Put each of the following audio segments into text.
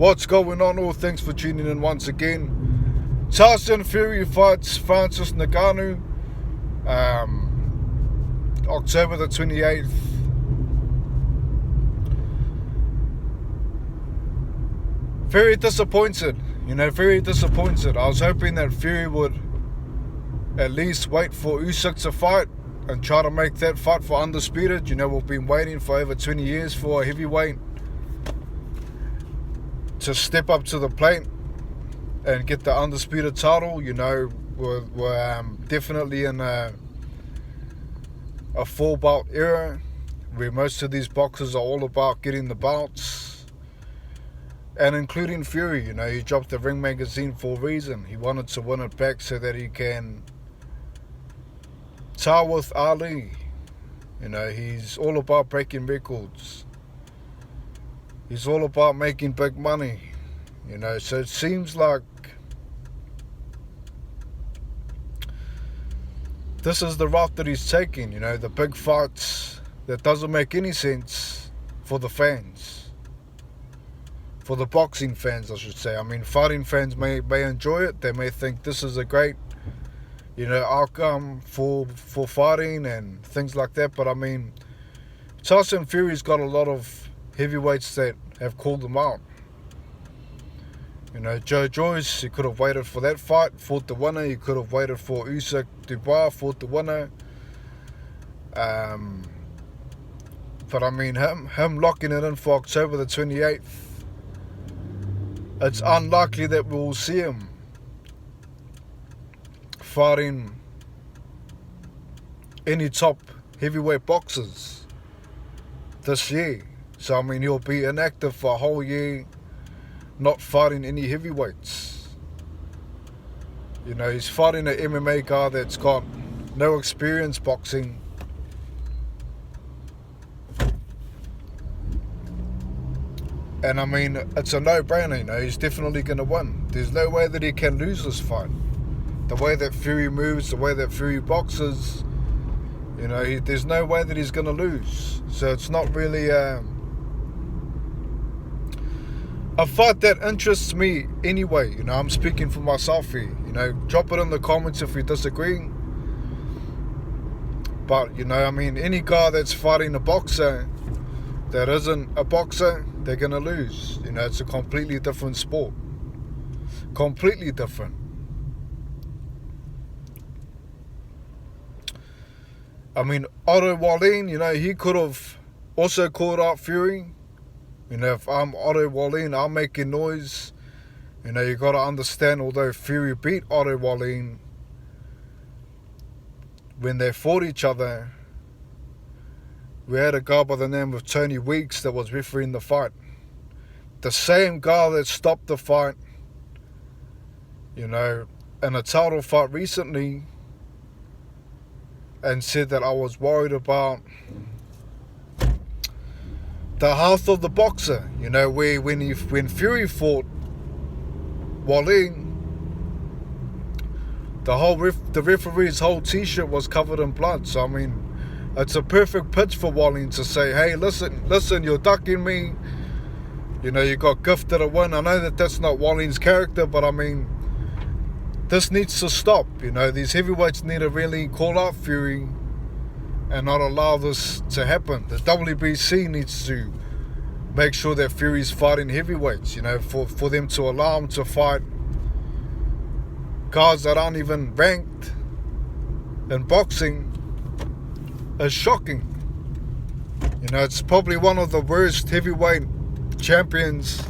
What's going on? All thanks for tuning in once again. Tyson Fury fights Francis Ngannou, October the 28th. Very disappointed, very disappointed. I was hoping that Fury would at least wait for Usyk to fight and try to make that fight for undisputed. We've been waiting for over 20 years for a heavyweight to step up to the plate and get the undisputed title. We're definitely in a full belt era where most of these boxers are all about getting the belts, and including Fury. He dropped the Ring magazine for a reason. He wanted to win it back so that he can tie with Ali. He's all about breaking records. He's all about making big money, so it seems like this is the route that he's taking, the big fights that doesn't make any sense for the fans, for the boxing fans, I should say. Fighting fans may enjoy it. They may think this is a great, outcome for fighting and things like that, but Tyson Fury's got a lot of heavyweights that have called him out. Joe Joyce, he could have waited for that fight, fought the winner. He could have waited for Usyk Dubois, fought the winner. But him locking it in for October the 28th, it's unlikely that we will see him fighting any top heavyweight boxers this year. So he'll be inactive for a whole year, not fighting any heavyweights. He's fighting an MMA guy that's got no experience boxing. And it's a no-brainer. He's definitely going to win. There's no way that he can lose this fight. The way that Fury moves, the way that Fury boxes, there's no way that he's going to lose. So it's not really a fight that interests me anyway. I'm speaking for myself here. Drop it in the comments if you disagree. But any guy that's fighting a boxer that isn't a boxer, they're gonna lose. It's a completely different sport. Completely different. Otto Wallin, he could have also called out Fury. If I'm Otto Wallin, I'm making noise. You got to understand, although Fury beat Otto Wallin when they fought each other, we had a guy by the name of Tony Weeks that was refereeing the fight. The same guy that stopped the fight, in a title fight recently, and said that I was worried about the health of the boxer. Where when Fury fought Wallin, the referee's whole t-shirt was covered in blood. So it's a perfect pitch for Wallin to say, hey, listen, you're ducking me. You got gifted a win. I know that that's not Wallin's character, but this needs to stop. These heavyweights need to really call out Fury and not allow this to happen. The WBC needs to make sure that Fury's fighting heavyweights, for them to allow him to fight guys that aren't even ranked in boxing is shocking. It's probably one of the worst heavyweight champions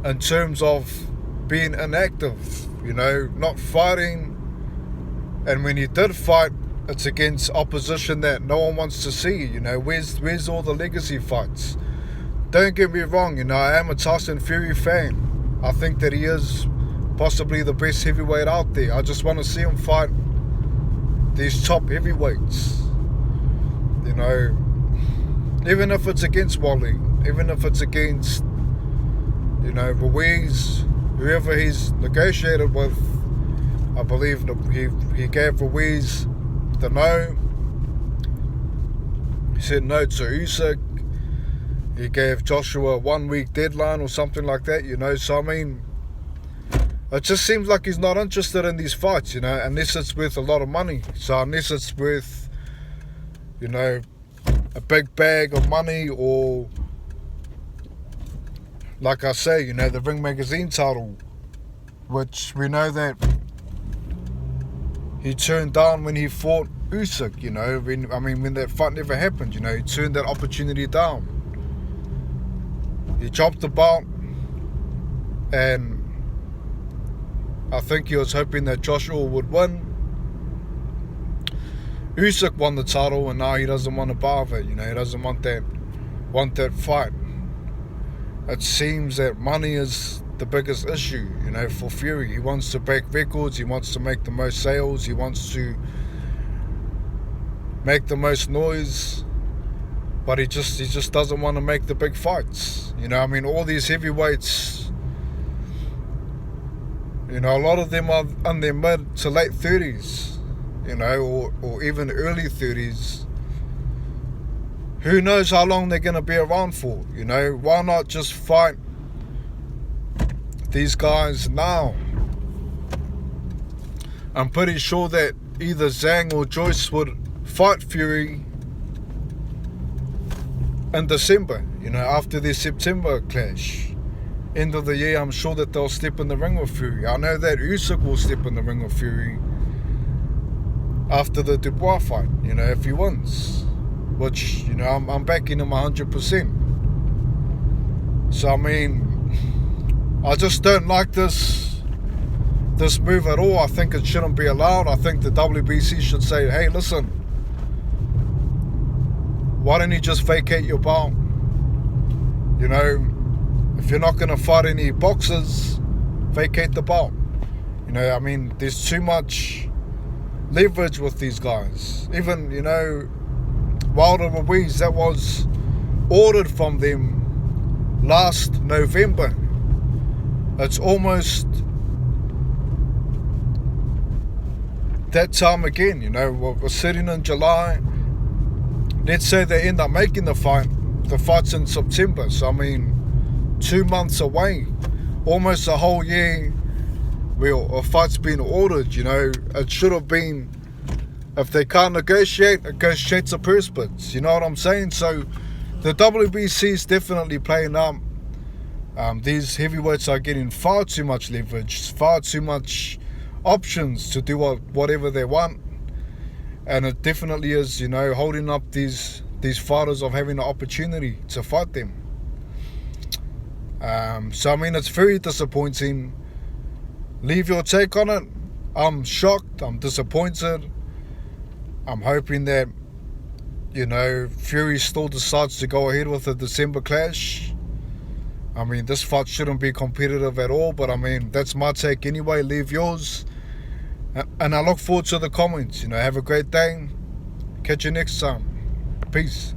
in terms of being inactive, not fighting. And when he did fight, it's against opposition that no one wants to see. Where's all the legacy fights? Don't get me wrong, I am a Tyson Fury fan. I think that he is possibly the best heavyweight out there. I just want to see him fight these top heavyweights. Even if it's against Wally, even if it's against, Ruiz, whoever he's negotiated with. I believe he gave Ruiz the no. He said no to Usyk. He gave Joshua a 1 week deadline or something like that, you know. So, I mean, it just seems like he's not interested in these fights, you know, unless it's worth a lot of money. So, unless it's worth, you know, a big bag of money, or, like I say, you know, the Ring Magazine title, which we know that he turned down when he fought Usyk, you know. When that fight never happened, you know, he turned that opportunity down. He dropped the belt, and I think he was hoping that Joshua would win. Usyk won the title, and now he doesn't want to bother, you know. He doesn't want that fight. It seems that money is the biggest issue, you know, for Fury. He wants to break records, he wants to make the most sales, he wants to make the most noise, but he just doesn't want to make the big fights. You know, I mean, all these heavyweights, you know, a lot of them are in their mid to late 30s, you know, or even early 30s. Who knows how long they're going to be around for, you know? Why not just fight these guys now? I'm pretty sure that either Zhang or Joyce would fight Fury in December, you know, after their September clash. End of the year, I'm sure that they'll step in the ring with Fury. I know that Usyk will step in the ring with Fury after the Dubois fight, you know, if he wins. Which, you know, I'm backing him 100%. So, I mean, I just don't like this move at all. I think it shouldn't be allowed. I think the WBC should say, hey, listen, why don't you just vacate your belt? You know, if you're not going to fight any boxers, vacate the belt. You know, I mean, there's too much leverage with these guys. Even, you know, Wilder Ruiz, that was ordered from them last November. It's almost that time again, you know. We're sitting in July. Let's say they end up making the fight. The fight's in September, so I mean, 2 months away, almost a whole year where a fight's been ordered, you know. It should have been, if they can't negotiate a purse bids, you know what I'm saying? So the WBC is definitely playing up. These heavyweights are getting far too much leverage, far too much options to do whatever they want, and it definitely is, you know, holding up these fighters of having the opportunity to fight them. So I mean, it's very disappointing. Leave your take on it. I'm shocked, I'm disappointed. I'm hoping that, you know, Fury still decides to go ahead with the December clash. I mean, this fight shouldn't be competitive at all, but I mean, that's my take anyway. Leave yours. And I look forward to the comments. You know, have a great day. Catch you next time. Peace.